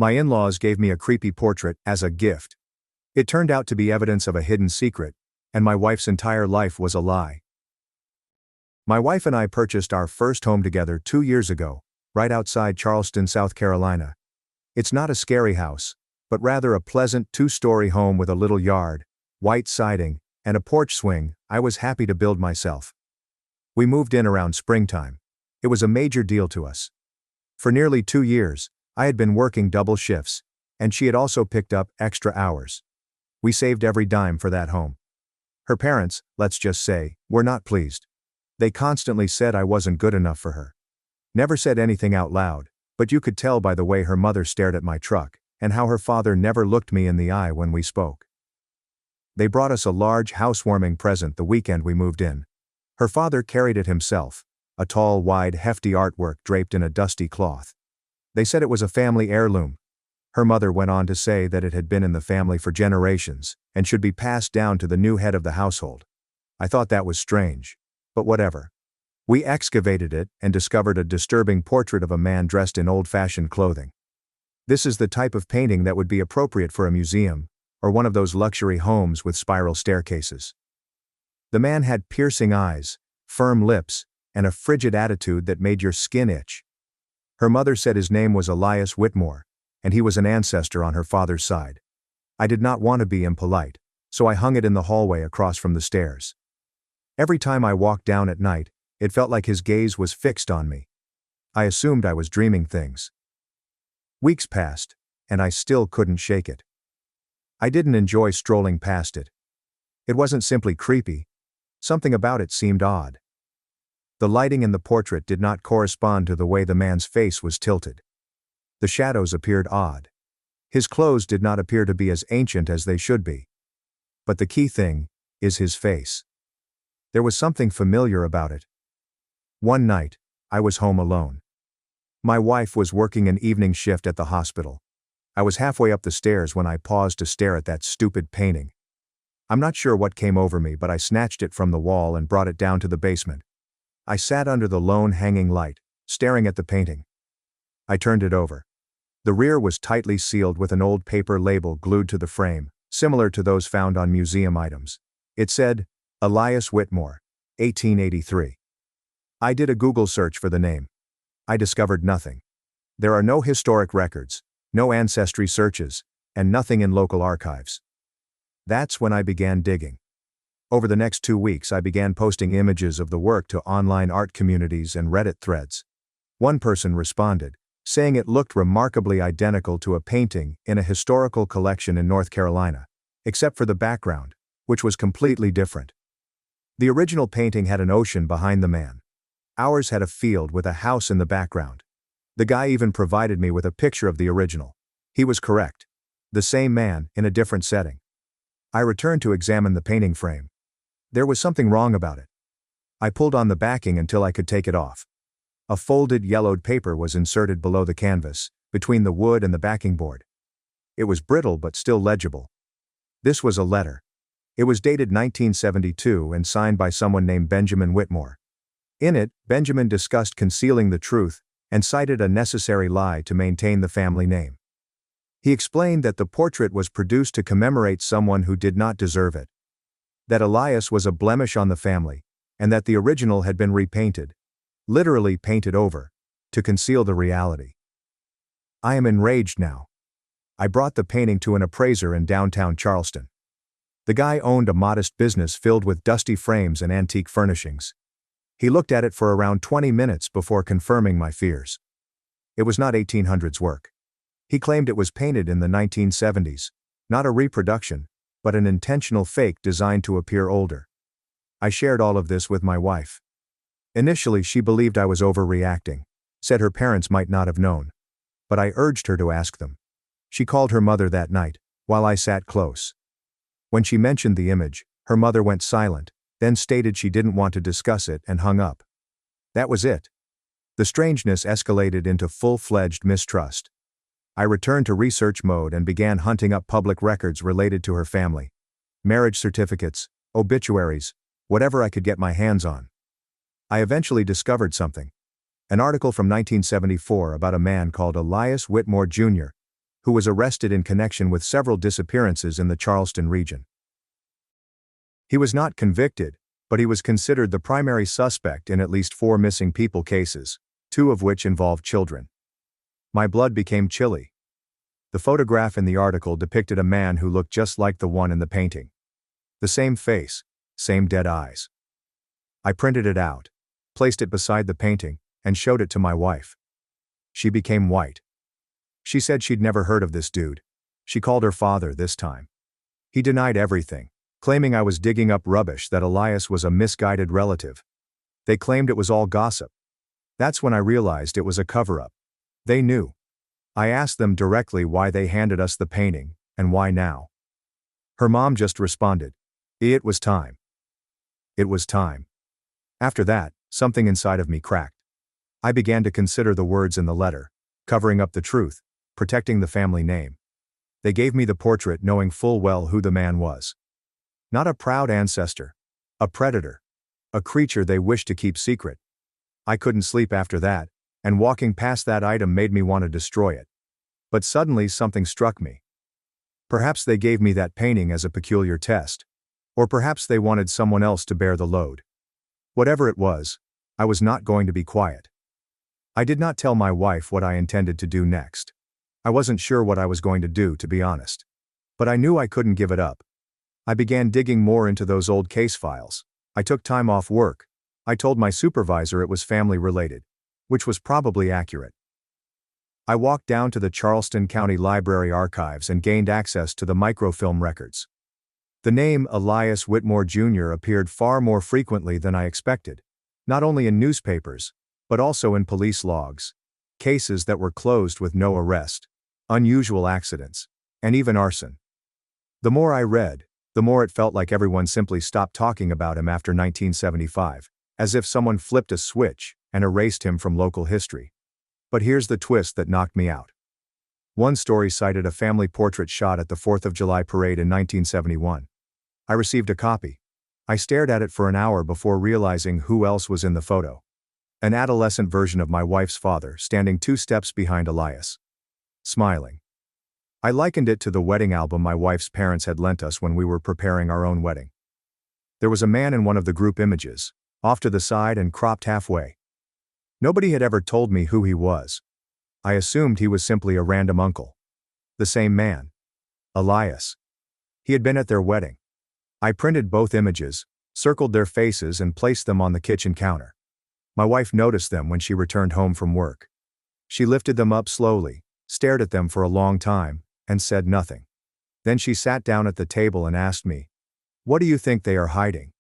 My in-laws gave me a creepy portrait as a gift. It turned out to be evidence of a hidden secret, and my wife's entire life was a lie. My wife and I purchased our first home together 2 years ago, right outside Charleston, South Carolina. It's not a scary house, but rather a pleasant 2-story home with a little yard, white siding, and a porch swing I was happy to build myself. We moved in around springtime. It was a major deal to us. For nearly 2 years, I had been working double shifts, and she had also picked up extra hours. We saved every dime for that home. Her parents, let's just say, were not pleased. They constantly said I wasn't good enough for her. Never said anything out loud, but you could tell by the way her mother stared at my truck, and how her father never looked me in the eye when we spoke. They brought us a large housewarming present the weekend we moved in. Her father carried it himself, a tall, wide, hefty artwork draped in a dusty cloth. They said it was a family heirloom. Her mother went on to say that it had been in the family for generations, and should be passed down to the new head of the household. I thought that was strange. But whatever. We excavated it and discovered a disturbing portrait of a man dressed in old-fashioned clothing. This is the type of painting that would be appropriate for a museum, or one of those luxury homes with spiral staircases. The man had piercing eyes, firm lips, and a frigid attitude that made your skin itch. Her mother said his name was Elias Whitmore, and he was an ancestor on her father's side. I did not want to be impolite, so I hung it in the hallway across from the stairs. Every time I walked down at night, it felt like his gaze was fixed on me. I assumed I was dreaming things. Weeks passed, and I still couldn't shake it. I didn't enjoy strolling past it. It wasn't simply creepy. Something about it seemed odd. The lighting in the portrait did not correspond to the way the man's face was tilted. The shadows appeared odd. His clothes did not appear to be as ancient as they should be. But the key thing is his face. There was something familiar about it. One night, I was home alone. My wife was working an evening shift at the hospital. I was halfway up the stairs when I paused to stare at that stupid painting. I'm not sure what came over me, but I snatched it from the wall and brought it down to the basement. I sat under the lone hanging light, staring at the painting. I turned it over. The rear was tightly sealed with an old paper label glued to the frame, similar to those found on museum items. It said, Elias Whitmore, 1883. I did a Google search for the name. I discovered nothing. There are no historic records, no ancestry searches, and nothing in local archives. That's when I began digging. Over the next 2 weeks I began posting images of the work to online art communities and Reddit threads. One person responded, saying it looked remarkably identical to a painting in a historical collection in North Carolina, except for the background, which was completely different. The original painting had an ocean behind the man. Ours had a field with a house in the background. The guy even provided me with a picture of the original. He was correct. The same man, in a different setting. I returned to examine the painting frame. There was something wrong about it. I pulled on the backing until I could take it off. A folded yellowed paper was inserted below the canvas, between the wood and the backing board. It was brittle but still legible. This was a letter. It was dated 1972 and signed by someone named Benjamin Whitmore. In it, Benjamin discussed concealing the truth and cited a necessary lie to maintain the family name. He explained that the portrait was produced to commemorate someone who did not deserve it. That Elias was a blemish on the family, and that the original had been repainted, literally painted over, to conceal the reality. I am enraged now. I brought the painting to an appraiser in downtown Charleston. The guy owned a modest business filled with dusty frames and antique furnishings. He looked at it for around 20 minutes before confirming my fears. It was not 1800s work. He claimed it was painted in the 1970s, not a reproduction, but an intentional fake designed to appear older. I shared all of this with my wife. Initially, she believed I was overreacting, said her parents might not have known. But I urged her to ask them. She called her mother that night, while I sat close. When she mentioned the image, her mother went silent, then stated she didn't want to discuss it and hung up. That was it. The strangeness escalated into full-fledged mistrust. I returned to research mode and began hunting up public records related to her family. Marriage certificates, obituaries, whatever I could get my hands on. I eventually discovered something. An article from 1974 about a man called Elias Whitmore Jr., who was arrested in connection with several disappearances in the Charleston region. He was not convicted, but he was considered the primary suspect in at least 4 missing people cases, 2 of which involved children. My blood became chilly. The photograph in the article depicted a man who looked just like the one in the painting. The same face, same dead eyes. I printed it out, placed it beside the painting, and showed it to my wife. She became white. She said she'd never heard of this dude. She called her father this time. He denied everything, claiming I was digging up rubbish, that Elias was a misguided relative. They claimed it was all gossip. That's when I realized it was a cover-up. They knew. I asked them directly why they handed us the painting, and why now. Her mom just responded, "It was time." It was time. After that, something inside of me cracked. I began to consider the words in the letter, covering up the truth, protecting the family name. They gave me the portrait knowing full well who the man was. Not a proud ancestor. A predator. A creature they wished to keep secret. I couldn't sleep after that, and walking past that item made me want to destroy it. But suddenly something struck me. Perhaps they gave me that painting as a peculiar test. Or perhaps they wanted someone else to bear the load. Whatever it was, I was not going to be quiet. I did not tell my wife what I intended to do next. I wasn't sure what I was going to do, to be honest. But I knew I couldn't give it up. I began digging more into those old case files. I took time off work. I told my supervisor it was family related, which was probably accurate. I walked down to the Charleston County Library archives and gained access to the microfilm records. The name Elias Whitmore Jr. appeared far more frequently than I expected, not only in newspapers, but also in police logs, cases that were closed with no arrest, unusual accidents, and even arson. The more I read, the more it felt like everyone simply stopped talking about him after 1975, as if someone flipped a switch and erased him from local history. But here's the twist that knocked me out. One story cited a family portrait shot at the 4th of July parade in 1971. I received a copy. I stared at it for an hour before realizing who else was in the photo. An adolescent version of my wife's father standing 2 steps behind Elias. Smiling. I likened it to the wedding album my wife's parents had lent us when we were preparing our own wedding. There was a man in one of the group images, off to the side and cropped halfway. Nobody had ever told me who he was. I assumed he was simply a random uncle. The same man. Elias. He had been at their wedding. I printed both images, circled their faces and placed them on the kitchen counter. My wife noticed them when she returned home from work. She lifted them up slowly, stared at them for a long time, and said nothing. Then she sat down at the table and asked me, "What do you think they are hiding?"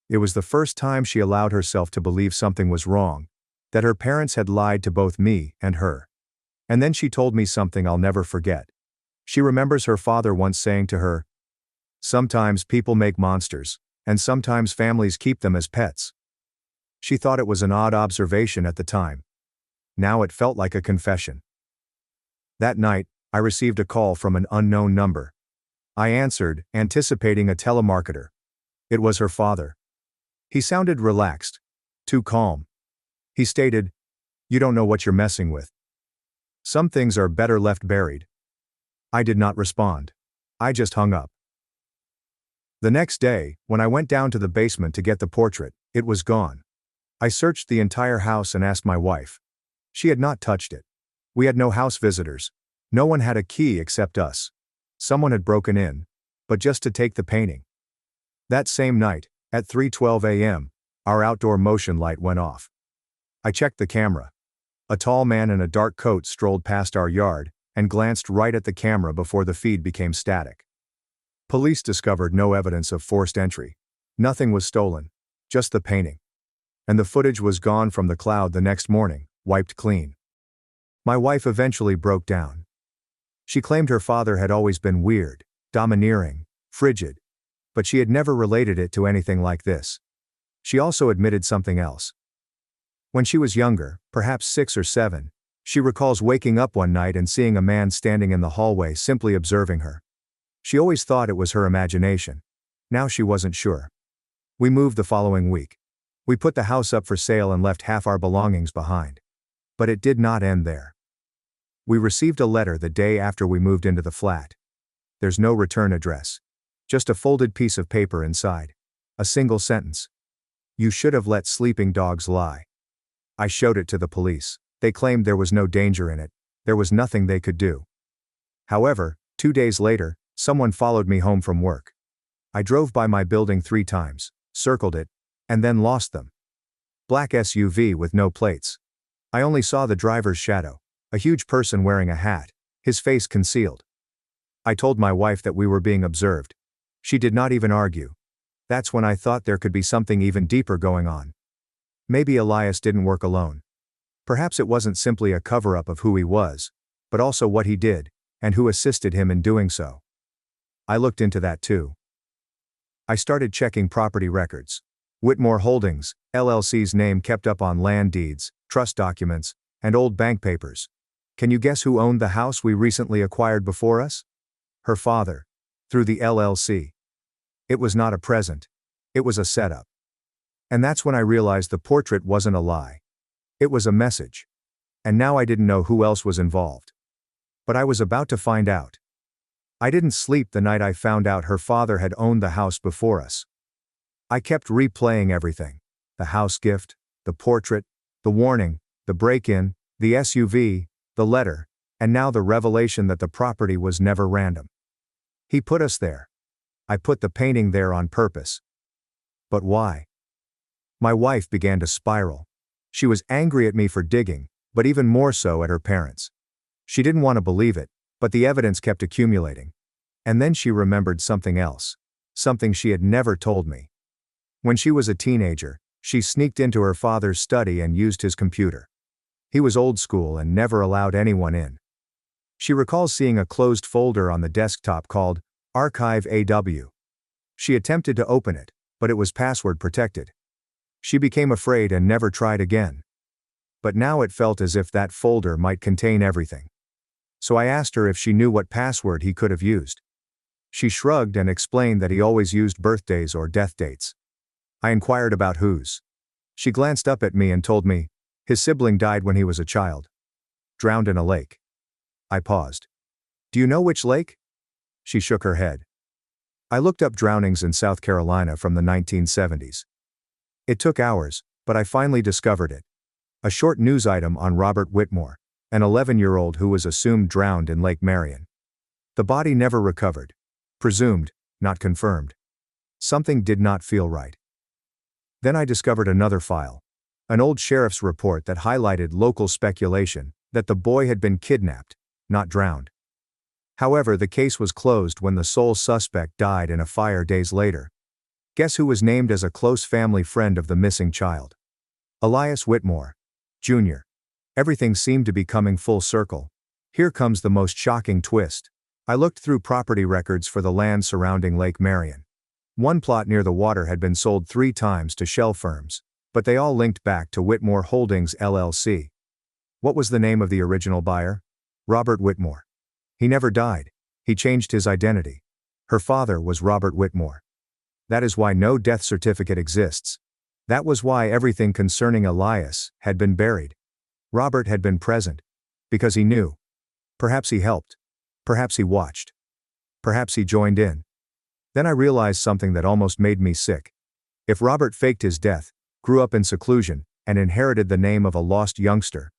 It was the first time she allowed herself to believe something was wrong, that her parents had lied to both me and her. And then she told me something I'll never forget. She remembers her father once saying to her, "Sometimes people make monsters, and sometimes families keep them as pets." She thought it was an odd observation at the time. Now it felt like a confession. That night, I received a call from an unknown number. I answered, anticipating a telemarketer. It was her father. He sounded relaxed, too calm. He stated, "You don't know what you're messing with. Some things are better left buried." I did not respond. I just hung up. The next day, when I went down to the basement to get the portrait, it was gone. I searched the entire house and asked my wife. She had not touched it. We had no house visitors. No one had a key except us. Someone had broken in, but just to take the painting. That same night, at 3:12 a.m., our outdoor motion light went off. I checked the camera. A tall man in a dark coat strolled past our yard and glanced right at the camera before the feed became static. Police discovered no evidence of forced entry. Nothing was stolen, just the painting. And the footage was gone from the cloud the next morning, wiped clean. My wife eventually broke down. She claimed her father had always been weird, domineering, frigid, but she had never related it to anything like this. She also admitted something else. When she was younger, perhaps 6 or 7, she recalls waking up one night and seeing a man standing in the hallway simply observing her. She always thought it was her imagination. Now she wasn't sure. We moved the following week. We put the house up for sale and left half our belongings behind. But it did not end there. We received a letter the day after we moved into the flat. There's no return address. Just a folded piece of paper inside. A single sentence. You should have let sleeping dogs lie. I showed it to the police. They claimed there was no danger in it. There was nothing they could do. However, 2 days later, someone followed me home from work. I drove by my building 3 times, circled it, and then lost them. Black SUV with no plates. I only saw the driver's shadow, a huge person wearing a hat, his face concealed. I told my wife that we were being observed. She did not even argue. That's when I thought there could be something even deeper going on. Maybe Elias didn't work alone. Perhaps it wasn't simply a cover-up of who he was, but also what he did, and who assisted him in doing so. I looked into that too. I started checking property records. Whitmore Holdings, LLC's name kept up on land deeds, trust documents, and old bank papers. Can you guess who owned the house we recently acquired before us? Her father. Through the LLC. It was not a present. It was a setup. And that's when I realized the portrait wasn't a lie. It was a message. And now I didn't know who else was involved. But I was about to find out. I didn't sleep the night I found out her father had owned the house before us. I kept replaying everything. The house gift, the portrait, the warning, the break-in, the SUV, the letter, and now the revelation that the property was never random. He put us there. I put the painting there on purpose. But why? My wife began to spiral. She was angry at me for digging, but even more so at her parents. She didn't want to believe it, but the evidence kept accumulating. And then she remembered something else. Something she had never told me. When she was a teenager, she sneaked into her father's study and used his computer. He was old school and never allowed anyone in. She recalls seeing a closed folder on the desktop called Archive AW. She attempted to open it, but it was password protected. She became afraid and never tried again. But now it felt as if that folder might contain everything. So I asked her if she knew what password he could have used. She shrugged and explained that he always used birthdays or death dates. I inquired about whose. She glanced up at me and told me, his sibling died when he was a child. Drowned in a lake. I paused. Do you know which lake? She shook her head. I looked up drownings in South Carolina from the 1970s. It took hours, but I finally discovered it. A short news item on Robert Whitmore, an 11-year-old who was assumed drowned in Lake Marion. The body never recovered. Presumed, not confirmed. Something did not feel right. Then I discovered another file. An old sheriff's report that highlighted local speculation that the boy had been kidnapped, not drowned. However, the case was closed when the sole suspect died in a fire days later. Guess who was named as a close family friend of the missing child? Elias Whitmore, Jr. Everything seemed to be coming full circle. Here comes the most shocking twist. I looked through property records for the land surrounding Lake Marion. One plot near the water had been sold 3 times to shell firms, but they all linked back to Whitmore Holdings LLC. What was the name of the original buyer? Robert Whitmore. He never died. He changed his identity. Her father was Robert Whitmore. That is why no death certificate exists. That was why everything concerning Elias had been buried. Robert had been present. Because he knew. Perhaps he helped. Perhaps he watched. Perhaps he joined in. Then I realized something that almost made me sick. If Robert faked his death, grew up in seclusion, and inherited the name of a lost youngster,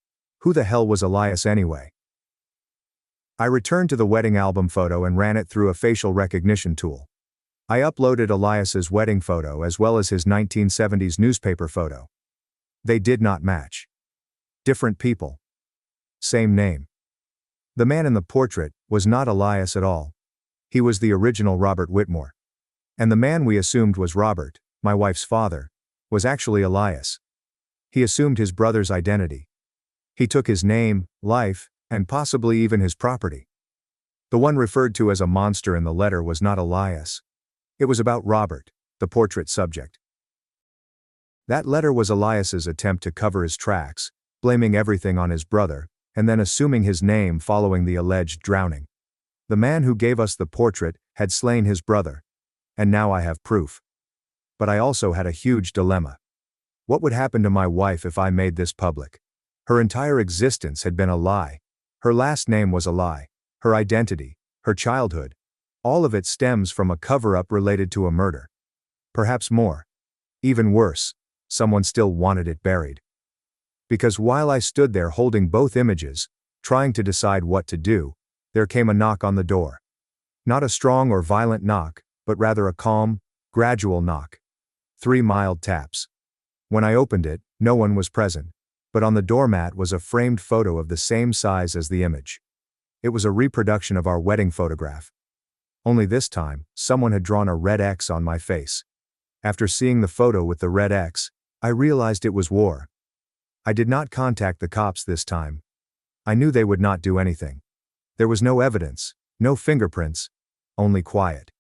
who the hell was Elias anyway? I returned to the wedding album photo and ran it through a facial recognition tool. I uploaded Elias's wedding photo as well as his 1970s newspaper photo. They did not match. Different people. Same name. The man in the portrait was not Elias at all. He was the original Robert Whitmore. And the man we assumed was Robert, my wife's father, was actually Elias. He assumed his brother's identity. He took his name, life, and possibly even his property. The one referred to as a monster in the letter was not Elias. It was about Robert, the portrait subject. That letter was Elias's attempt to cover his tracks, blaming everything on his brother, and then assuming his name following the alleged drowning. The man who gave us the portrait had slain his brother. And now I have proof. But I also had a huge dilemma. What would happen to my wife if I made this public? Her entire existence had been a lie. Her last name was a lie. Her identity, her childhood. All of it stems from a cover-up related to a murder. Perhaps more. Even worse, someone still wanted it buried. Because while I stood there holding both images, trying to decide what to do, there came a knock on the door. Not a strong or violent knock, but rather a calm, gradual knock. 3 mild taps. When I opened it, no one was present, but on the doormat was a framed photo of the same size as the image. It was a reproduction of our wedding photograph. Only this time, someone had drawn a red X on my face. After seeing the photo with the red X, I realized it was war. I did not contact the cops this time. I knew they would not do anything. There was no evidence, no fingerprints, only quiet.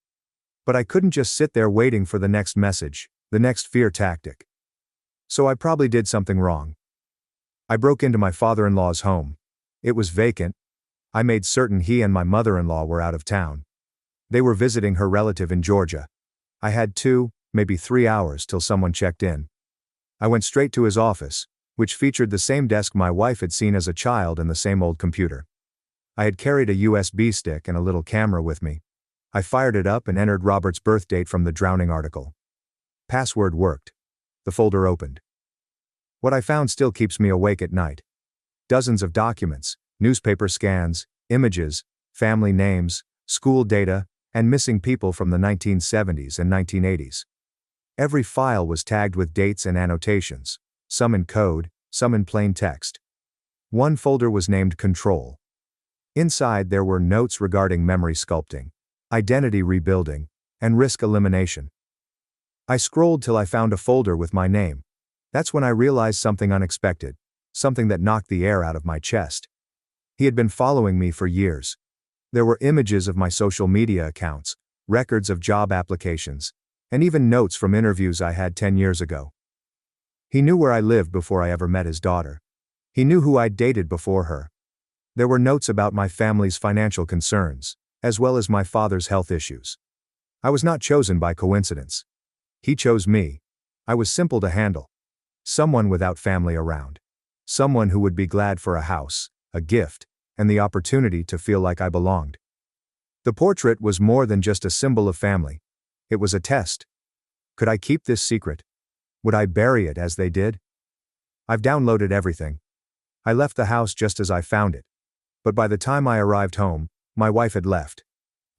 But I couldn't just sit there waiting for the next message, the next fear tactic. So I probably did something wrong. I broke into my father-in-law's home. It was vacant. I made certain he and my mother-in-law were out of town. They were visiting her relative in Georgia. I had 2, maybe 3 hours till someone checked in. I went straight to his office, which featured the same desk my wife had seen as a child and the same old computer. I had carried a USB stick and a little camera with me. I fired it up and entered Robert's birth date from the drowning article. Password worked. The folder opened. What I found still keeps me awake at night. Dozens of documents, newspaper scans, images, family names, school data, and missing people from the 1970s and 1980s. Every file was tagged with dates and annotations, some in code, some in plain text. One folder was named Control. Inside there were notes regarding memory sculpting, identity rebuilding, and risk elimination. I scrolled till I found a folder with my name. That's when I realized something unexpected, something that knocked the air out of my chest. He had been following me for years. There were images of my social media accounts, records of job applications, and even notes from interviews I had 10 years ago. He knew where I lived before I ever met his daughter. He knew who I'd dated before her. There were notes about my family's financial concerns, as well as my father's health issues. I was not chosen by coincidence. He chose me. I was simple to handle. Someone without family around. Someone who would be glad for a house, a gift, and the opportunity to feel like I belonged. The portrait was more than just a symbol of family. It was a test. Could I keep this secret? Would I bury it as they did? I've downloaded everything. I left the house just as I found it. But by the time I arrived home, my wife had left.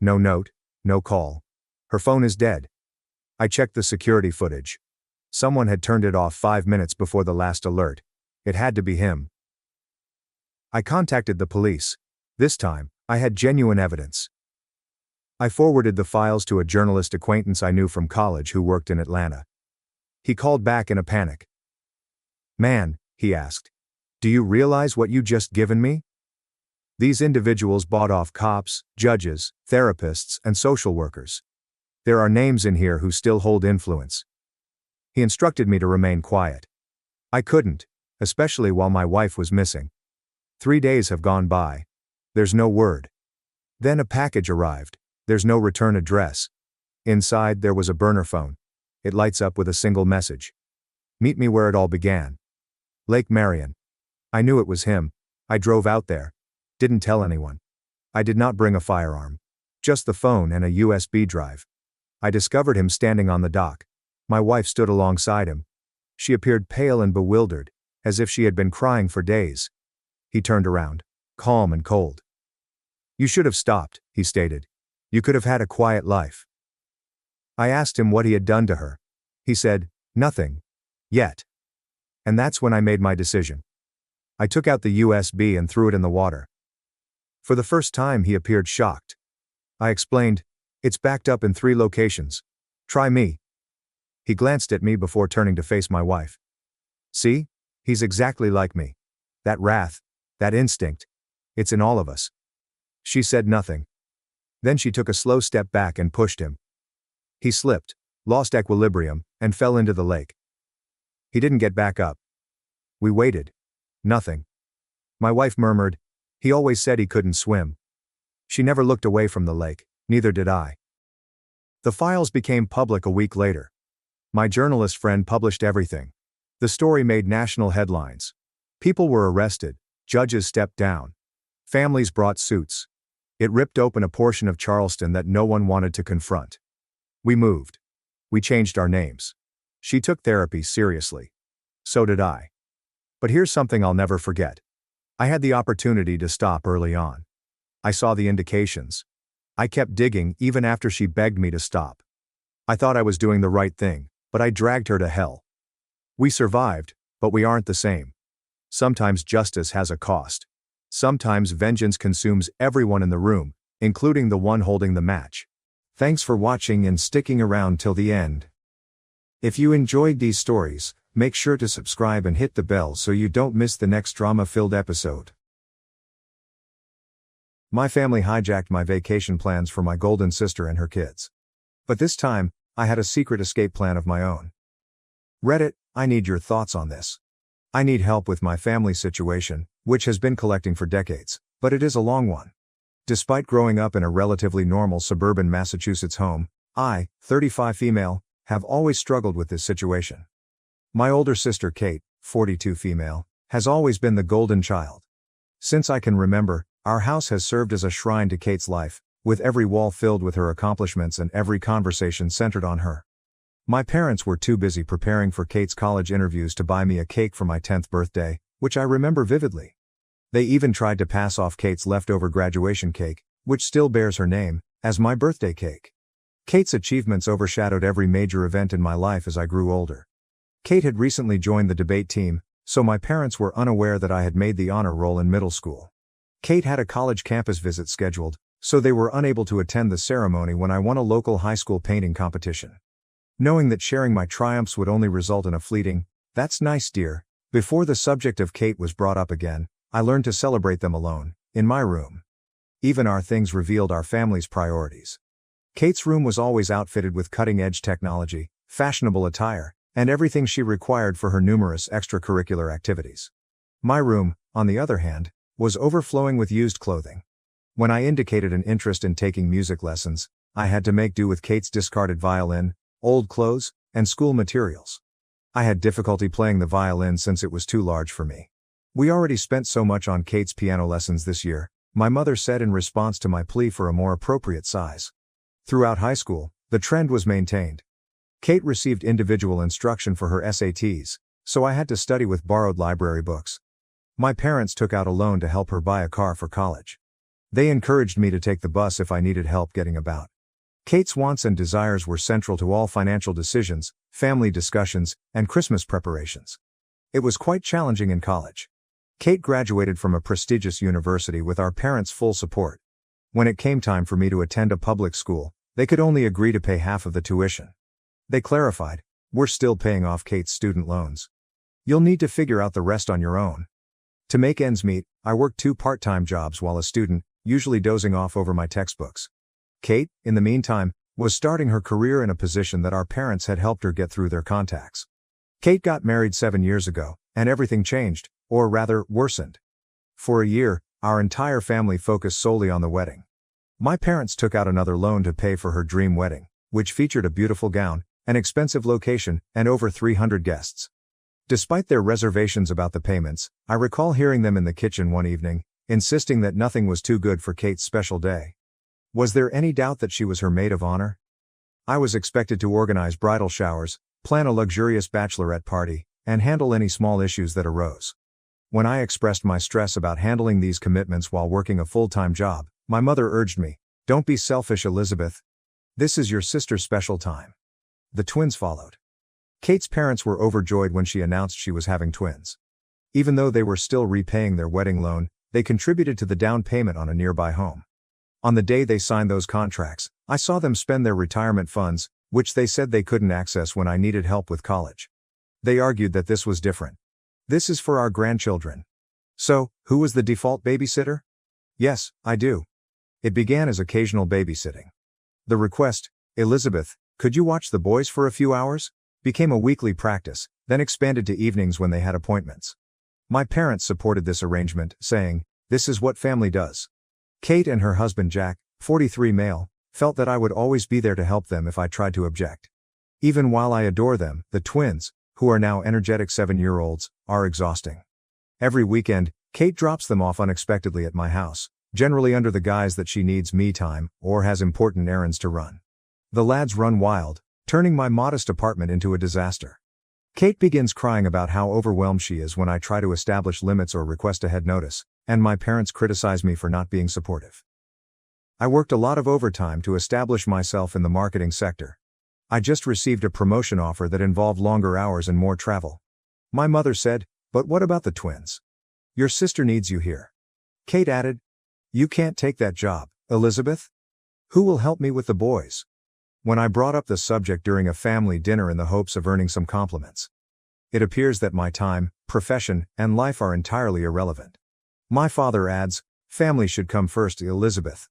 No note, no call. Her phone is dead. I checked the security footage. Someone had turned it off 5 minutes before the last alert. It had to be him. I contacted the police. This time, I had genuine evidence. I forwarded the files to a journalist acquaintance I knew from college who worked in Atlanta. He called back in a panic. "Man," he asked, "do you realize what you just given me? These individuals bought off cops, judges, therapists, and social workers. There are names in here who still hold influence." He instructed me to remain quiet. I couldn't, especially while my wife was missing. 3 days have gone by. There's no word. Then a package arrived. There's no return address. Inside there was a burner phone. It lights up with a single message. "Meet me where it all began. Lake Marion." I knew it was him. I drove out there. Didn't tell anyone. I did not bring a firearm. Just the phone and a USB drive. I discovered him standing on the dock. My wife stood alongside him. She appeared pale and bewildered, as if she had been crying for days. He turned around, calm and cold. "You should have stopped," he stated. "You could have had a quiet life." I asked him what he had done to her. He said, "Nothing. Yet." And that's when I made my decision. I took out the USB and threw it in the water. For the first time he appeared shocked. I explained, "It's backed up in 3 locations. Try me." He glanced at me before turning to face my wife. "See? He's exactly like me. That wrath, that instinct. It's in all of us." She said nothing. Then she took a slow step back and pushed him. He slipped, lost equilibrium, and fell into the lake. He didn't get back up. We waited. Nothing. My wife murmured, "He always said he couldn't swim." She never looked away from the lake, neither did I. The files became public a week later. My journalist friend published everything. The story made national headlines. People were arrested, judges stepped down. Families brought suits. It ripped open a portion of Charleston that no one wanted to confront. We moved. We changed our names. She took therapy seriously. So did I. But here's something I'll never forget. I had the opportunity to stop early on. I saw the indications. I kept digging even after she begged me to stop. I thought I was doing the right thing, but I dragged her to hell. We survived, but we aren't the same. Sometimes justice has a cost. Sometimes vengeance consumes everyone in the room, including the one holding the match. Thanks for watching and sticking around till the end. If you enjoyed these stories, make sure to subscribe and hit the bell so you don't miss the next drama-filled episode. My family hijacked my vacation plans for my golden sister and her kids. But this time, I had a secret escape plan of my own. Reddit, I need your thoughts on this. I need help with my family situation, which has been collecting for decades, but it is a long one. Despite growing up in a relatively normal suburban Massachusetts home, I, 35 female, have always struggled with this situation. My older sister Kate, 42 female, has always been the golden child. Since I can remember, our house has served as a shrine to Kate's life, with every wall filled with her accomplishments and every conversation centered on her. My parents were too busy preparing for Kate's college interviews to buy me a cake for my 10th birthday, which I remember vividly. They even tried to pass off Kate's leftover graduation cake, which still bears her name, as my birthday cake. Kate's achievements overshadowed every major event in my life as I grew older. Kate had recently joined the debate team, so my parents were unaware that I had made the honor roll in middle school. Kate had a college campus visit scheduled, so they were unable to attend the ceremony when I won a local high school painting competition. Knowing that sharing my triumphs would only result in a fleeting, "That's nice, dear," before the subject of Kate was brought up again, I learned to celebrate them alone, in my room. Even our things revealed our family's priorities. Kate's room was always outfitted with cutting-edge technology, fashionable attire, and everything she required for her numerous extracurricular activities. My room, on the other hand, was overflowing with used clothing. When I indicated an interest in taking music lessons, I had to make do with Kate's discarded violin, old clothes, and school materials. I had difficulty playing the violin since it was too large for me. We already spent so much on Kate's piano lessons this year, my mother said in response to my plea for a more appropriate size. Throughout high school, the trend was maintained. Kate received individual instruction for her SATs, so I had to study with borrowed library books. My parents took out a loan to help her buy a car for college. They encouraged me to take the bus if I needed help getting about. Kate's wants and desires were central to all financial decisions, family discussions, and Christmas preparations. It was quite challenging in college. Kate graduated from a prestigious university with our parents' full support. When it came time for me to attend a public school, they could only agree to pay half of the tuition. They clarified, "We're still paying off Kate's student loans. You'll need to figure out the rest on your own." To make ends meet, I worked 2 part-time jobs while a student, usually dozing off over my textbooks. Kate, in the meantime, was starting her career in a position that our parents had helped her get through their contacts. Kate got married 7 years ago, and everything changed, or rather, worsened. For a year, our entire family focused solely on the wedding. My parents took out another loan to pay for her dream wedding, which featured a beautiful gown, an expensive location, and over 300 guests. Despite their reservations about the payments, I recall hearing them in the kitchen one evening, insisting that nothing was too good for Kate's special day. Was there any doubt that she was her maid of honor? I was expected to organize bridal showers, plan a luxurious bachelorette party, and handle any small issues that arose. When I expressed my stress about handling these commitments while working a full-time job, my mother urged me, "Don't be selfish, Elizabeth. This is your sister's special time." The twins followed. Kate's parents were overjoyed when she announced she was having twins. Even though they were still repaying their wedding loan, they contributed to the down payment on a nearby home. On the day they signed those contracts, I saw them spend their retirement funds, which they said they couldn't access when I needed help with college. They argued that this was different. "This is for our grandchildren." So, who was the default babysitter? Yes, I do. It began as occasional babysitting. The request, "Elizabeth, could you watch the boys for a few hours?" became a weekly practice, then expanded to evenings when they had appointments. My parents supported this arrangement, saying, "This is what family does." Kate and her husband Jack, 43 male, felt that I would always be there to help them if I tried to object. Even while I adore them, the twins, who are now energetic 7-year-olds, are exhausting. Every weekend, Kate drops them off unexpectedly at my house, generally under the guise that she needs me time or has important errands to run. The lads run wild, turning my modest apartment into a disaster. Kate begins crying about how overwhelmed she is when I try to establish limits or request a head notice, and my parents criticize me for not being supportive. I worked a lot of overtime to establish myself in the marketing sector. I just received a promotion offer that involved longer hours and more travel. My mother said, "But what about the twins? Your sister needs you here." Kate added, "You can't take that job, Elizabeth. Who will help me with the boys?" When I brought up the subject during a family dinner in the hopes of earning some compliments, it appears that my time, profession, and life are entirely irrelevant. My father adds, "Family should come first, Elizabeth."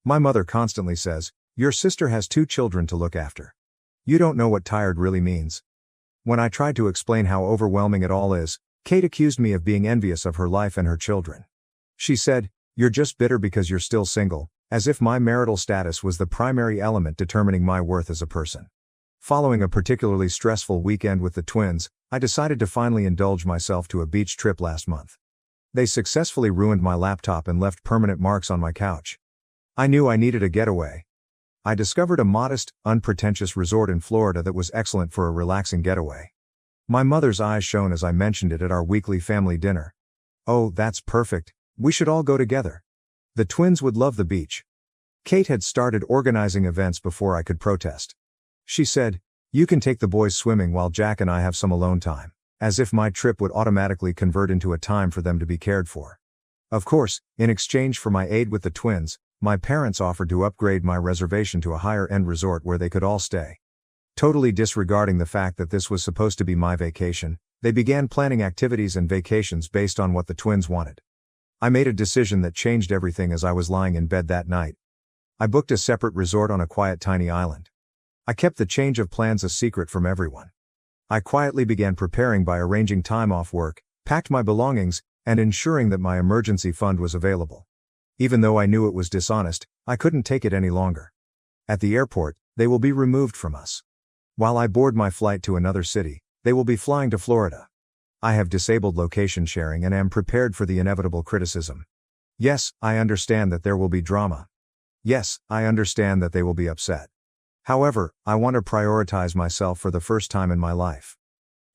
My mother constantly says, "Your sister has 2 children to look after. You don't know what tired really means." When I tried to explain how overwhelming it all is, Kate accused me of being envious of her life and her children. She said, "You're just bitter because you're still single," as if my marital status was the primary element determining my worth as a person. Following a particularly stressful weekend with the twins, I decided to finally indulge myself to a beach trip last month. They successfully ruined my laptop and left permanent marks on my couch. I knew I needed a getaway. I discovered a modest, unpretentious resort in Florida that was excellent for a relaxing getaway. My mother's eyes shone as I mentioned it at our weekly family dinner. "Oh, that's perfect. We should all go together. The twins would love the beach." Kate had started organizing events before I could protest. She said, "You can take the boys swimming while Jack and I have some alone time," as if my trip would automatically convert into a time for them to be cared for. Of course, in exchange for my aid with the twins, my parents offered to upgrade my reservation to a higher-end resort where they could all stay. Totally disregarding the fact that this was supposed to be my vacation, they began planning activities and vacations based on what the twins wanted. I made a decision that changed everything as I was lying in bed that night. I booked a separate resort on a quiet tiny island. I kept the change of plans a secret from everyone. I quietly began preparing by arranging time off work, packed my belongings, and ensuring that my emergency fund was available. Even though I knew it was dishonest, I couldn't take it any longer. At the airport, they will be removed from us. While I board my flight to another city, they will be flying to Florida. I have disabled location sharing and am prepared for the inevitable criticism. Yes, I understand that there will be drama. Yes, I understand that they will be upset. However, I want to prioritize myself for the first time in my life.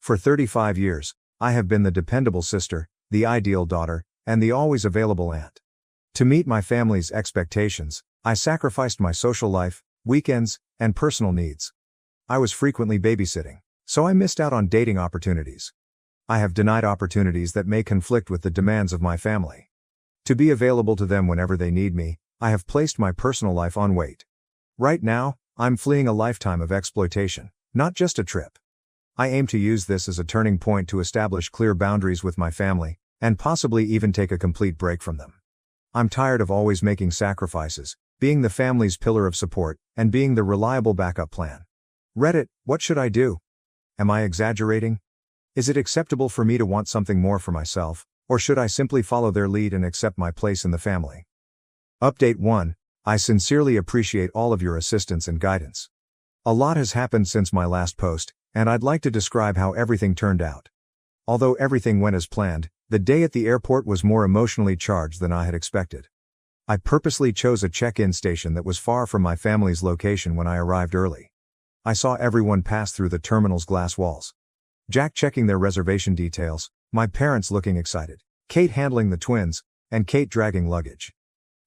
For 35 years, I have been the dependable sister, the ideal daughter, and the always available aunt. To meet my family's expectations, I sacrificed my social life, weekends, and personal needs. I was frequently babysitting, so I missed out on dating opportunities. I have denied opportunities that may conflict with the demands of my family. To be available to them whenever they need me, I have placed my personal life on wait. Right now, I'm fleeing a lifetime of exploitation, not just a trip. I aim to use this as a turning point to establish clear boundaries with my family, and possibly even take a complete break from them. I'm tired of always making sacrifices, being the family's pillar of support, and being the reliable backup plan. Reddit, what should I do? Am I exaggerating? Is it acceptable for me to want something more for myself, or should I simply follow their lead and accept my place in the family? Update 1. I sincerely appreciate all of your assistance and guidance. A lot has happened since my last post, and I'd like to describe how everything turned out. Although everything went as planned, the day at the airport was more emotionally charged than I had expected. I purposely chose a check-in station that was far from my family's location when I arrived early. I saw everyone pass through the terminal's glass walls. Jack checking their reservation details, my parents looking excited, Kate handling the twins, and Kate dragging luggage.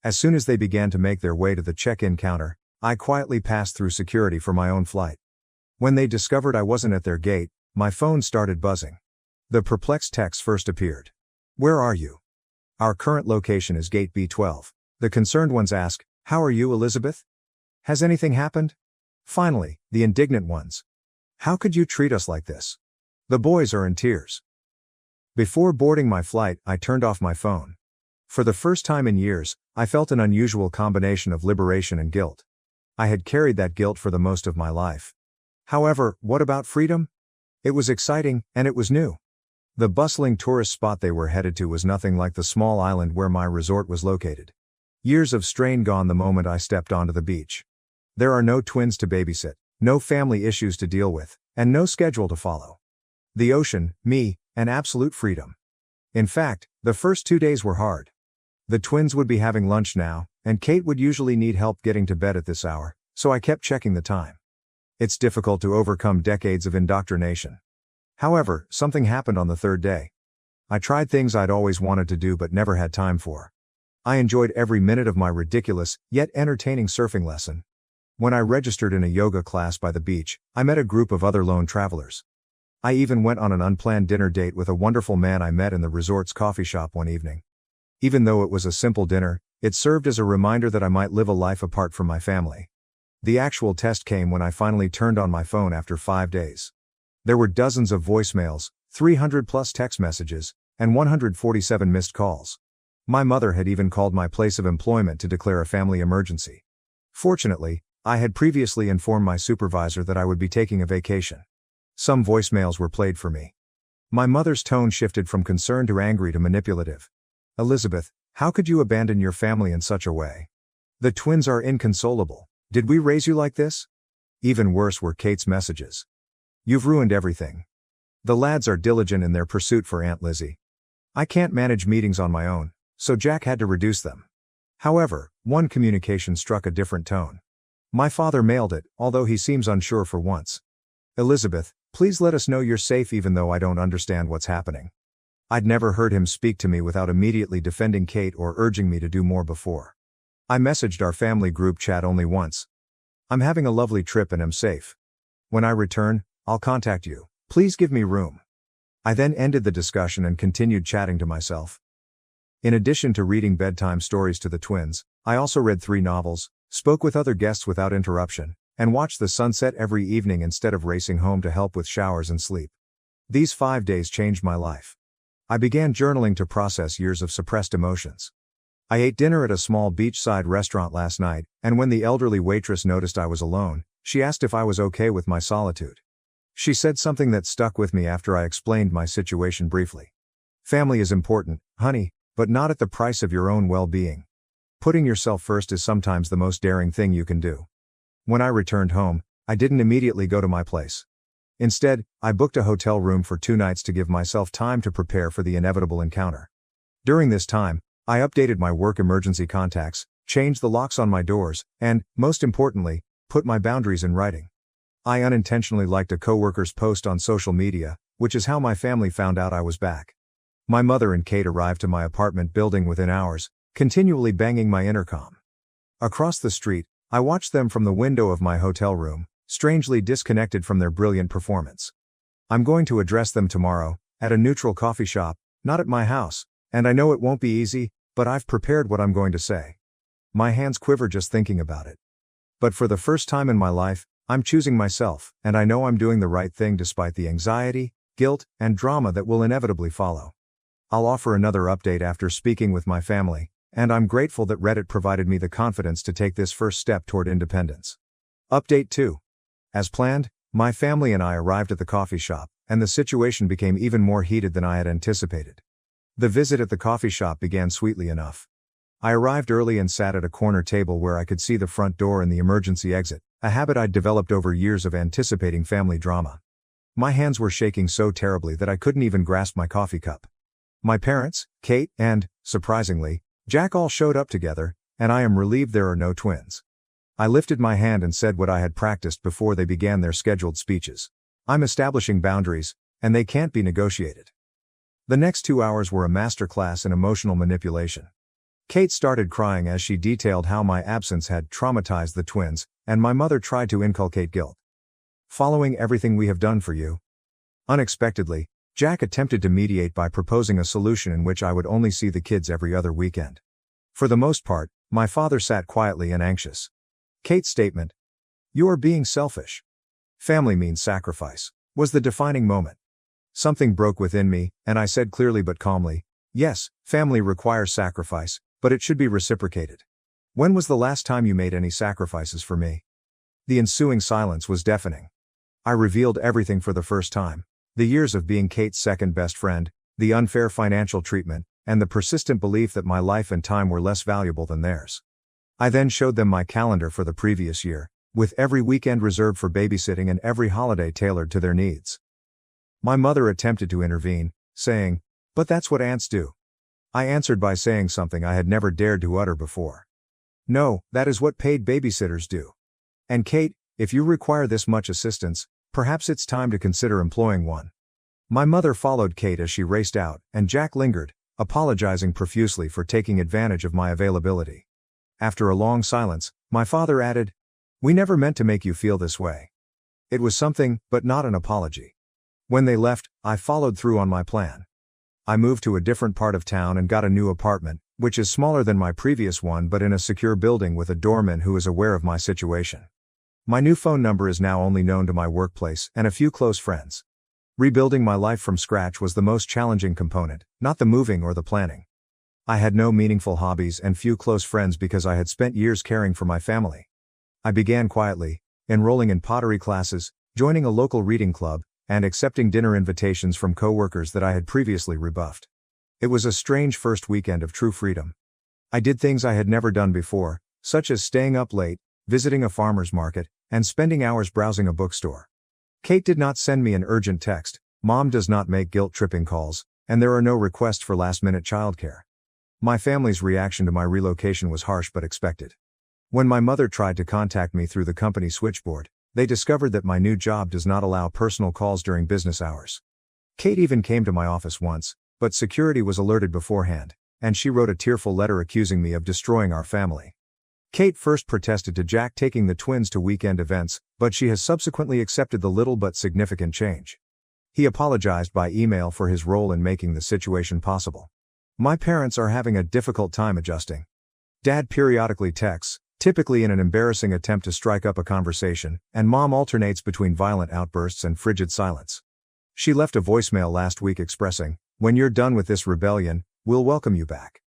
As soon as they began to make their way to the check-in counter, I quietly passed through security for my own flight. When they discovered I wasn't at their gate, my phone started buzzing. The perplexed text first appeared. "Where are you?" "Our current location is gate B12. The concerned ones ask, "How are you, Elizabeth? Has anything happened?" Finally, the indignant ones. "How could you treat us like this?" The boys are in tears. Before boarding my flight, I turned off my phone. For the first time in years, I felt an unusual combination of liberation and guilt. I had carried that guilt for the most of my life. However, what about freedom? It was exciting, and it was new. The bustling tourist spot they were headed to was nothing like the small island where my resort was located. Years of strain gone the moment I stepped onto the beach. There are no twins to babysit, no family issues to deal with, and no schedule to follow. The ocean, me, and absolute freedom. In fact, the first 2 days were hard. The twins would be having lunch now, and Kate would usually need help getting to bed at this hour, so I kept checking the time. It's difficult to overcome decades of indoctrination. However, something happened on the third day. I tried things I'd always wanted to do but never had time for. I enjoyed every minute of my ridiculous, yet entertaining surfing lesson. When I registered in a yoga class by the beach, I met a group of other lone travelers. I even went on an unplanned dinner date with a wonderful man I met in the resort's coffee shop one evening. Even though it was a simple dinner, it served as a reminder that I might live a life apart from my family. The actual test came when I finally turned on my phone after 5 days. There were dozens of voicemails, 300 plus text messages, and 147 missed calls. My mother had even called my place of employment to declare a family emergency. Fortunately, I had previously informed my supervisor that I would be taking a vacation. Some voicemails were played for me. My mother's tone shifted from concern to angry to manipulative. "Elizabeth, how could you abandon your family in such a way? The twins are inconsolable. Did we raise you like this?" Even worse were Kate's messages. "You've ruined everything. The lads are diligent in their pursuit for Aunt Lizzie. I can't manage meetings on my own, so Jack had to reduce them." However, one communication struck a different tone. My father mailed it, although he seems unsure for once. "Elizabeth, please let us know you're safe even though I don't understand what's happening." I'd never heard him speak to me without immediately defending Kate or urging me to do more before. I messaged our family group chat only once. "I'm having a lovely trip and am safe. When I return, I'll contact you. Please give me room." I then ended the discussion and continued chatting to myself. In addition to reading bedtime stories to the twins, I also read 3 novels, spoke with other guests without interruption, and watched the sunset every evening instead of racing home to help with showers and sleep. These 5 days changed my life. I began journaling to process years of suppressed emotions. I ate dinner at a small beachside restaurant last night, and when the elderly waitress noticed I was alone, she asked if I was okay with my solitude. She said something that stuck with me after I explained my situation briefly. "Family is important, honey, but not at the price of your own well-being. Putting yourself first is sometimes the most daring thing you can do." When I returned home, I didn't immediately go to my place. Instead, I booked a hotel room for 2 nights to give myself time to prepare for the inevitable encounter. During this time, I updated my work emergency contacts, changed the locks on my doors, and, most importantly, put my boundaries in writing. I unintentionally liked a coworker's post on social media, which is how my family found out I was back. My mother and Kate arrived to my apartment building within hours, continually banging my intercom. Across the street, I watched them from the window of my hotel room, strangely disconnected from their brilliant performance. "I'm going to address them tomorrow, at a neutral coffee shop, not at my house, and I know it won't be easy, but I've prepared what I'm going to say." My hands quiver just thinking about it. But for the first time in my life, I'm choosing myself, and I know I'm doing the right thing despite the anxiety, guilt, and drama that will inevitably follow. I'll offer another update after speaking with my family, and I'm grateful that Reddit provided me the confidence to take this first step toward independence. Update 2. As planned, my family and I arrived at the coffee shop, and the situation became even more heated than I had anticipated. The visit at the coffee shop began sweetly enough. I arrived early and sat at a corner table where I could see the front door and the emergency exit, a habit I'd developed over years of anticipating family drama. My hands were shaking so terribly that I couldn't even grasp my coffee cup. My parents, Kate, and, surprisingly, Jack all showed up together, and I am relieved there are no twins. I lifted my hand and said what I had practiced before they began their scheduled speeches. "I'm establishing boundaries, and they can't be negotiated." The next 2 hours were a masterclass in emotional manipulation. Kate started crying as she detailed how my absence had traumatized the twins, and my mother tried to inculcate guilt. "Following everything we have done for you." Unexpectedly, Jack attempted to mediate by proposing a solution in which I would only see the kids every other weekend. For the most part, my father sat quietly and anxious. Kate's statement, "You are being selfish. Family means sacrifice," was the defining moment. Something broke within me, and I said clearly but calmly, "Yes, family requires sacrifice, but it should be reciprocated. When was the last time you made any sacrifices for me?" The ensuing silence was deafening. I revealed everything for the first time: the years of being Kate's second best friend, the unfair financial treatment, and the persistent belief that my life and time were less valuable than theirs. I then showed them my calendar for the previous year, with every weekend reserved for babysitting and every holiday tailored to their needs. My mother attempted to intervene, saying, But that's what ants do. I answered by saying something I had never dared to utter before. No, that is what paid babysitters do. And Kate, if you require this much assistance, perhaps it's time to consider employing one. My mother followed Kate as she raced out, and Jack lingered, apologizing profusely for taking advantage of my availability. After a long silence, my father added, "We never meant to make you feel this way." It was something, but not an apology. When they left, I followed through on my plan. I moved to a different part of town and got a new apartment, which is smaller than my previous one but in a secure building with a doorman who is aware of my situation. My new phone number is now only known to my workplace and a few close friends. Rebuilding my life from scratch was the most challenging component, not the moving or the planning. I had no meaningful hobbies and few close friends because I had spent years caring for my family. I began quietly, enrolling in pottery classes, joining a local reading club, and accepting dinner invitations from coworkers that I had previously rebuffed. It was a strange first weekend of true freedom. I did things I had never done before, such as staying up late, visiting a farmer's market, and spending hours browsing a bookstore. Kate did not send me an urgent text, Mom does not make guilt-tripping calls, and there are no requests for last-minute childcare. My family's reaction to my relocation was harsh but expected. When my mother tried to contact me through the company switchboard, they discovered that my new job does not allow personal calls during business hours. Kate even came to my office once, but security was alerted beforehand, and she wrote a tearful letter accusing me of destroying our family. Kate first protested to Jack taking the twins to weekend events, but she has subsequently accepted the little but significant change. He apologized by email for his role in making the situation possible. My parents are having a difficult time adjusting. Dad periodically texts, typically in an embarrassing attempt to strike up a conversation, and Mom alternates between violent outbursts and frigid silence. She left a voicemail last week expressing, "When you're done with this rebellion, we'll welcome you back."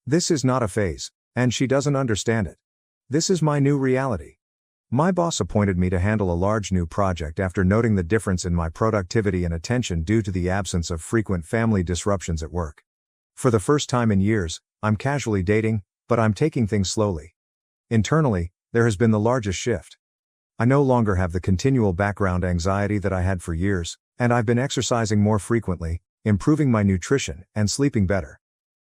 This is not a phase, and she doesn't understand it. This is my new reality. My boss appointed me to handle a large new project after noting the difference in my productivity and attention due to the absence of frequent family disruptions at work. For the first time in years, I'm casually dating, but I'm taking things slowly. Internally, there has been the largest shift. I no longer have the continual background anxiety that I had for years, and I've been exercising more frequently, improving my nutrition, and sleeping better.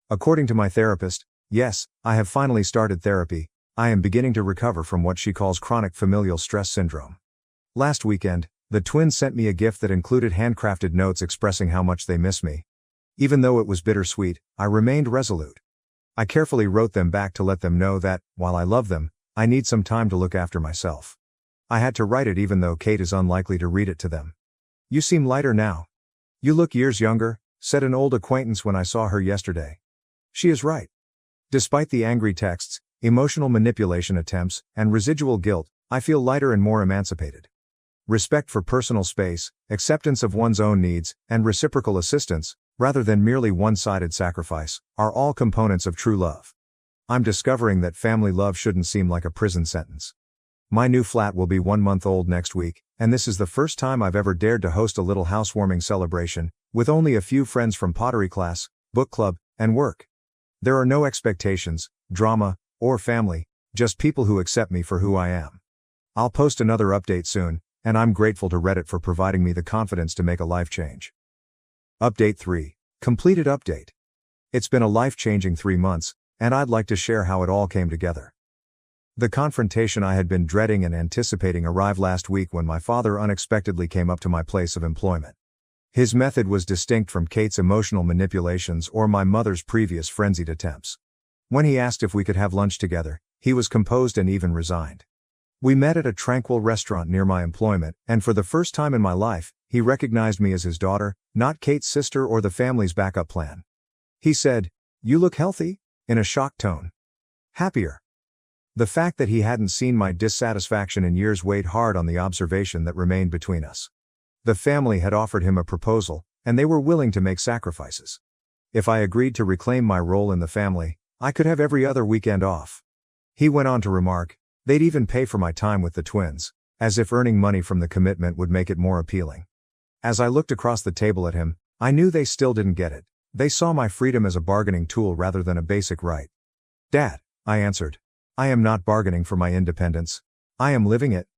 According to my therapist, yes, I have finally started therapy. I am beginning to recover from what she calls chronic familial stress syndrome. Last weekend, the twins sent me a gift that included handcrafted notes expressing how much they miss me. Even though it was bittersweet, I remained resolute. I carefully wrote them back to let them know that, while I love them, I need some time to look after myself. I had to write it even though Kate is unlikely to read it to them. "You seem lighter now. You look years younger," said an old acquaintance when I saw her yesterday. She is right. Despite the angry texts, emotional manipulation attempts, and residual guilt, I feel lighter and more emancipated. Respect for personal space, acceptance of one's own needs, and reciprocal assistance, rather than merely one-sided sacrifice, are all components of true love. I'm discovering that family love shouldn't seem like a prison sentence. My new flat will be 1 month old next week, and this is the first time I've ever dared to host a little housewarming celebration, with only a few friends from pottery class, book club, and work. There are no expectations, drama, or family, just people who accept me for who I am. I'll post another update soon, and I'm grateful to Reddit for providing me the confidence to make a life change. Update 3. Completed update. It's been a life-changing 3 months, and I'd like to share how it all came together. The confrontation I had been dreading and anticipating arrived last week when my father unexpectedly came up to my place of employment. His method was distinct from Kate's emotional manipulations or my mother's previous frenzied attempts. When he asked if we could have lunch together, he was composed and even resigned. We met at a tranquil restaurant near my employment, and for the first time in my life, he recognized me as his daughter, not Kate's sister or the family's backup plan. He said, "You look healthy," in a shocked tone. Happier. The fact that he hadn't seen my dissatisfaction in years weighed hard on the observation that remained between us. The family had offered him a proposal, and they were willing to make sacrifices. If I agreed to reclaim my role in the family, I could have every other weekend off. He went on to remark, they'd even pay for my time with the twins, as if earning money from the commitment would make it more appealing. As I looked across the table at him, I knew they still didn't get it. They saw my freedom as a bargaining tool rather than a basic right. "Dad," I answered, "I am not bargaining for my independence. I am living it."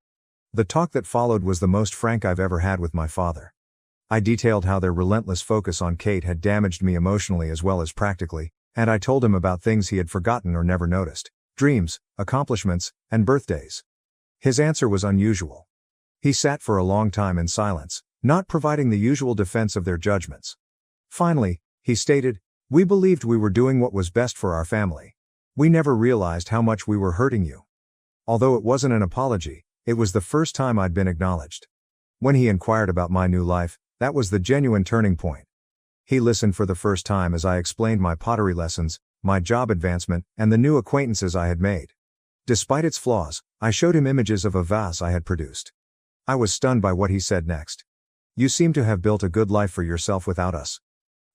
The talk that followed was the most frank I've ever had with my father. I detailed how their relentless focus on Kate had damaged me emotionally as well as practically, and I told him about things he had forgotten or never noticed: dreams, accomplishments, and birthdays. His answer was unusual. He sat for a long time in silence, not providing the usual defense of their judgments. Finally, he stated, "We believed we were doing what was best for our family. We never realized how much we were hurting you." Although it wasn't an apology, it was the first time I'd been acknowledged. When he inquired about my new life, that was the genuine turning point. He listened for the first time as I explained my pottery lessons, my job advancement, and the new acquaintances I had made. Despite its flaws, I showed him images of a vase I had produced. I was stunned by what he said next. "You seem to have built a good life for yourself without us."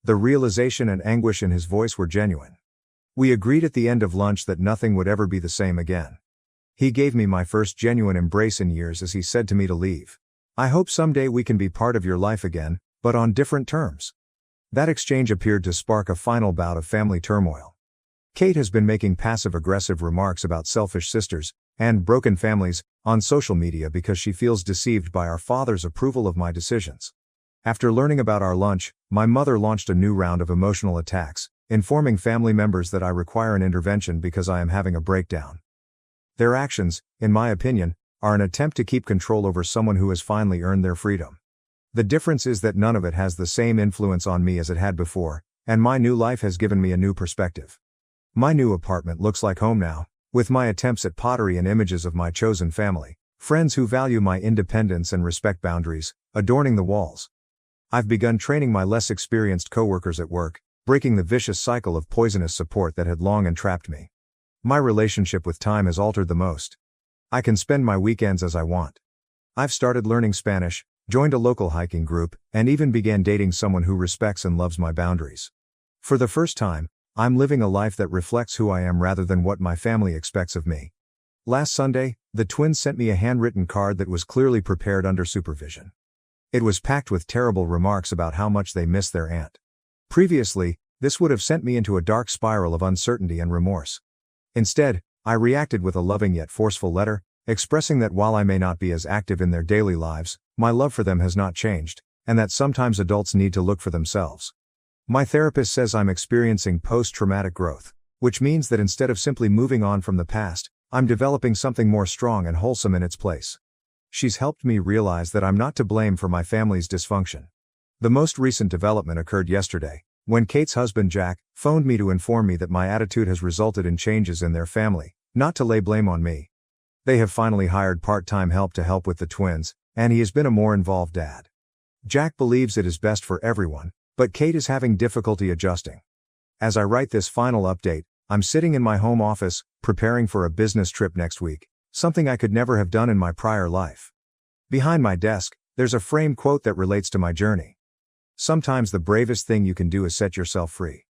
The realization and anguish in his voice were genuine. We agreed at the end of lunch that nothing would ever be the same again. He gave me my first genuine embrace in years as he said to me to leave. "I hope someday we can be part of your life again, but on different terms." That exchange appeared to spark a final bout of family turmoil. Kate has been making passive-aggressive remarks about selfish sisters and broken families on social media because she feels deceived by our father's approval of my decisions. After learning about our lunch, my mother launched a new round of emotional attacks, informing family members that I require an intervention because I am having a breakdown. Their actions, in my opinion, are an attempt to keep control over someone who has finally earned their freedom. The difference is that none of it has the same influence on me as it had before, and my new life has given me a new perspective. My new apartment looks like home now, with my attempts at pottery and images of my chosen family, friends who value my independence and respect boundaries, adorning the walls. I've begun training my less experienced coworkers at work, breaking the vicious cycle of poisonous support that had long entrapped me. My relationship with time has altered the most. I can spend my weekends as I want. I've started learning Spanish, joined a local hiking group, and even began dating someone who respects and loves my boundaries. For the first time, I'm living a life that reflects who I am rather than what my family expects of me. Last Sunday, the twins sent me a handwritten card that was clearly prepared under supervision. It was packed with terrible remarks about how much they miss their aunt. Previously, this would have sent me into a dark spiral of uncertainty and remorse. Instead, I reacted with a loving yet forceful letter, expressing that while I may not be as active in their daily lives, my love for them has not changed, and that sometimes adults need to look for themselves. My therapist says I'm experiencing post-traumatic growth, which means that instead of simply moving on from the past, I'm developing something more strong and wholesome in its place. She's helped me realize that I'm not to blame for my family's dysfunction. The most recent development occurred yesterday, when Kate's husband Jack phoned me to inform me that my attitude has resulted in changes in their family, not to lay blame on me. They have finally hired part-time help to help with the twins, and he has been a more involved dad. Jack believes it is best for everyone, but Kate is having difficulty adjusting. As I write this final update, I'm sitting in my home office, preparing for a business trip next week, something I could never have done in my prior life. Behind my desk, there's a framed quote that relates to my journey. "Sometimes the bravest thing you can do is set yourself free."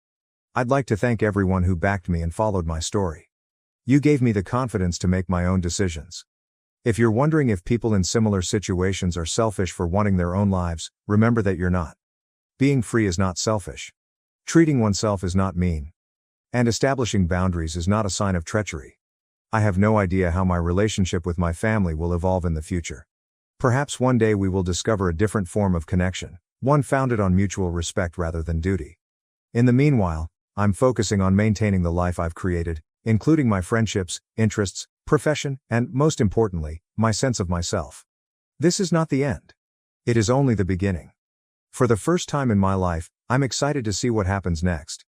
I'd like to thank everyone who backed me and followed my story. You gave me the confidence to make my own decisions. If you're wondering if people in similar situations are selfish for wanting their own lives, remember that you're not. Being free is not selfish. Treating oneself is not mean. And establishing boundaries is not a sign of treachery. I have no idea how my relationship with my family will evolve in the future. Perhaps one day we will discover a different form of connection, one founded on mutual respect rather than duty. In the meanwhile, I'm focusing on maintaining the life I've created, including my friendships, interests, profession, and, most importantly, my sense of myself. This is not the end. It is only the beginning. For the first time in my life, I'm excited to see what happens next.